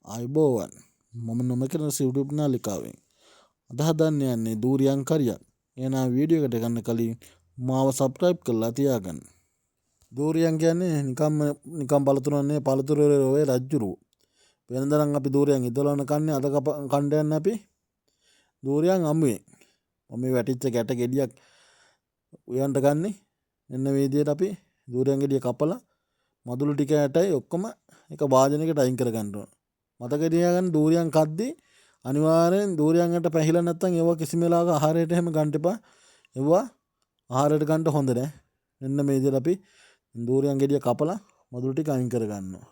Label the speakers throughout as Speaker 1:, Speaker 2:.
Speaker 1: අයිබෝවන් මම නොමකරන YouTube නාලිකාවෙන් අද හදන්න යන්නේ දූරියන් කරියක්. එහෙනම් වීඩියෝ එකට ගන්න කලින් මාව subscribe කරලා තියාගන්න. දූරියන් කියන්නේ නිකම් පළතුරන්නේ පළතුරේ ඔය රජ්ජුරුව. වෙනදනම් අපි දූරියන් ඉදලන කන්නේ අද කණ්ඩ යන්නේ අපි දූරියන් අමුවේ. මම වැටිච්ච ගැට ගෙඩියක් උයන්ට ගන්නේ. එන්න මේ විදිහට අපි දූරියන් ගෙඩිය කපලා මදුළු ටික ඇටයි ඔක්කොම එක වාදනයකට අයින් කර ගන්න ඕන. මතක තියාගන්න දූරියන් කද්දී අනිවාර්යෙන් දූරියන්ට පැහිලා නැත්නම් ඒවා කිසිම වෙලාවක ආහාරයට එහෙම ගන්න එපා. ඒවා ආහාරයට ගන්න හොඳ නැහැ. මෙන්න මේ විදිහට අපි දූරියන් ගෙඩිය කපලා මදුළු ටික අයින් කර ගන්නවා.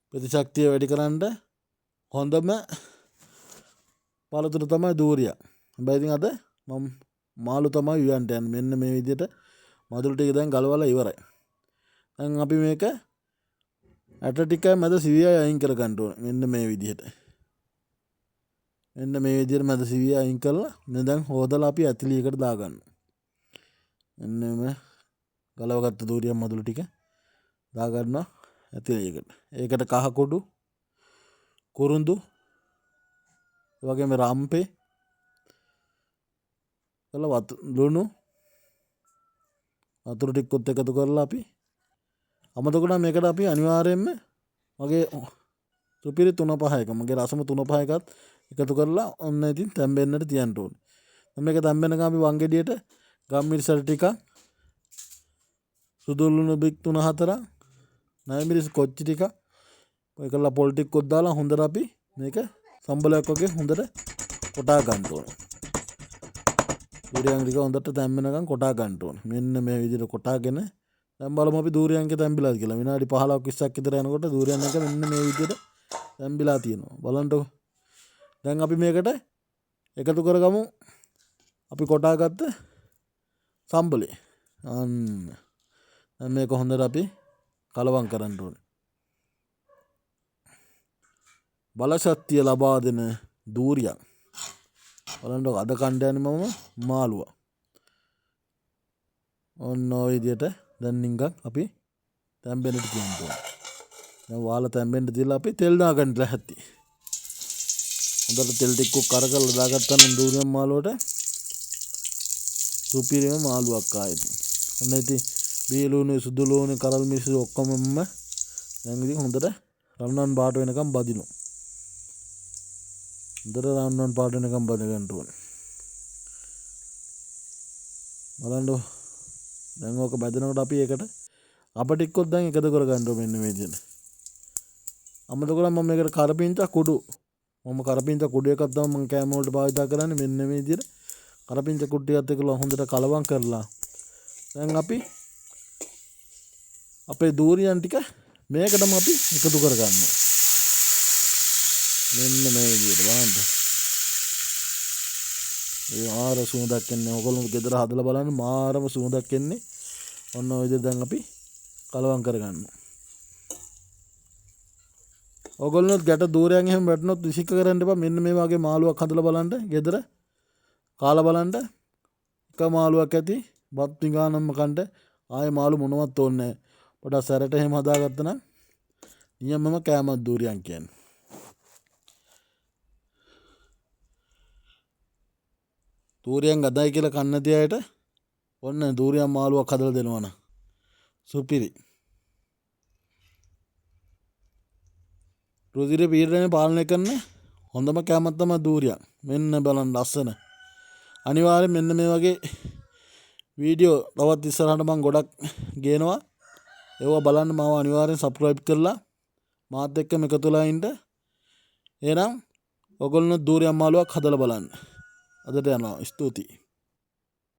Speaker 1: ප්‍රතිශක්තිය වැඩි කරන්න හොඳම පළතුර තමයි දූරියන්. හැබැයි ඉතින් අද මම මාළු තමයි උයන්ට යන්නේ. මෙන්න මේ විදිහට මදුළු ටික දැන් ගලවලා ඉවරයි. දැන් අපි මේක ඇට ටිකයි මැද සිවියයි අයින් කර ගන්න ඕනේ. මෙන්න මේ විදිහට. මෙන්න මේ විදිහට මැද සිවිය අයින් කරලා දැන් හොදලා අපි ඇතිලියකට දාගන්න. මෙන්න මේ ගලවගත්ත දූරියන් මදුළු ටික දාගන්නවා ඇතිලියකට. ඒකට කහ කුඩු, කුරුඳු, ඒ වගේම රම්පේ, ලුණු, වතුර ටිකත් එකතු කරලා අපි අමතකුණ මේකට අපි අනිවාර්යයෙන්ම මගේ සුපිරි 3-5 මගේ රසම 3-5 එකත් එකතු කරලා ඔන්න ඉතින් තැම්බෙන්නට තියන්න ඕනේ. මේක තැම්බෙනකම් අපි වංගෙඩියට ගම්මිරිසල් ටිකක්, සුදු ලුණු බික් 3-4, ණය මිරිස් කොච්චි ටිකක් ඔය කරලා පොල් ටිකක් දාලා හොඳට අපි මේක සම්බලයක් වගේ හොඳට කොටා ගන්න ඕනේ. දූරියන් ටික හොඳට තැම්බෙනකම් කොටා ගන්න ඕනේ. මෙන්න මේ විදිහට කොටාගෙන දැන් බලමු අපි දූරියන්ගේ තැම්බිලාද කියලා. විනාඩි 15ක් 20ක් විතර යනකොට දූරියන් එක මෙන්න මේ විදිහට තැම්බිලා තියෙනවා. බලන්නකො. දැන් අපි මේකට එකතු කරගමු අපි කොටාගත්ත සම්බලේ. දැන් මේක හොඳට අපි කලවම් කරන්න ඕනේ. බලශක්තිය ලබා දෙන දූරියන්. බලන්නකො අද කණ්ඩ යන්නේ මම මාළුවා. ඔන්න ඔය විදිහට දැන් නිකන් අපි තැම්බෙන්නට කියනවා. දැන් වාලා තැම්බෙන්න දීලා අපි තෙල් දාගන්න ලැහැත්ති. හොඳට තෙල් ටිකක් කරකලා දාගත්තා නම් දූරියන් මාළුවට සුපිරිම මාළුවක් ආයෙත්. ඔන්න ඉතින් බීලුණු සුදු ලුණු කරල් මිරිස් ඔක්කොමම දැන් ඉතින් හොඳට රවුම් පාට වෙනකම් බදිනවා. හොඳට රවුම් පාට වෙනකම් බද ගන්න ඕනේ. බලන්න දැන් ඕක බැදනකොට අපි ඒකට අප ටිකක් දැන් එකතු කර ගන්න ඕනේ මෙන්න මේ විදිහට. අමතකලා මම මේකට කරපිංචා කුඩු. මම කරපිංචා කුඩු එකක් තමයි මම කෑම වලට භාවිත කරන්නේ මෙන්න මේ විදිහට. කරපිංචා කුඩ්ඩියත් එක්කලා හොඳට කලවම් කරලා දැන් අපි අපේ දූරියන් ටික මේකටම අපි එකතු කර ගන්නවා. මෙන්න මේ විදිහට බලන්න. ඒ ආර සුවඳක් එන්නේ. ඔයගොල්ලෝ ගෙදර හදලා බලන්න මාරම සුවඳක් එන්නේ. ඔන්න ඔය විදිහට දැන් අපි කලවම් කරගන්නවා. ඔයගොල්ලොත් ගැට දූරයන් එහෙම වැටුනොත් විසික කරන්න එපා. මෙන්න මේ වගේ මාළුවක් හදලා බලන්න. ගෙදර කාලා බලන්න. එක මාළුවක් ඇති බත් පිඟානම්ම කන්න ආයේ මාළු මොනවත් ඕනේ නැහැ. පොඩක් සැරට එහෙම හදාගත්තා නම් නියමම කෑමක් දූරියන් කියන්නේ. දූරියන් ගදයි කියලා කන්න නැති අයට ඔන්න දූරියන් මාළුවක් හදලා දෙනවා නම් සුපිරි. රුධිර පීඩනය පාලනය කරන හොඳම කෑමක් තමයි දූරියන්. මෙන්න බලන්න ලස්සන. අනිවාර්යෙන් මෙන්න මේ වගේ වීඩියෝ තවත් ඉස්සරහට මම ගොඩක් ගේනවා. ඒවා බලන්න මාව අනිවාර්යෙන් subscribe කරලා මාත් එක්කම එකතු වෙලා ඉන්න. එහෙනම් ඔයගොල්ලෝ දූරියන් මාළුවක් හදලා බලන්න. අදට යනවා. ස්තුතියි.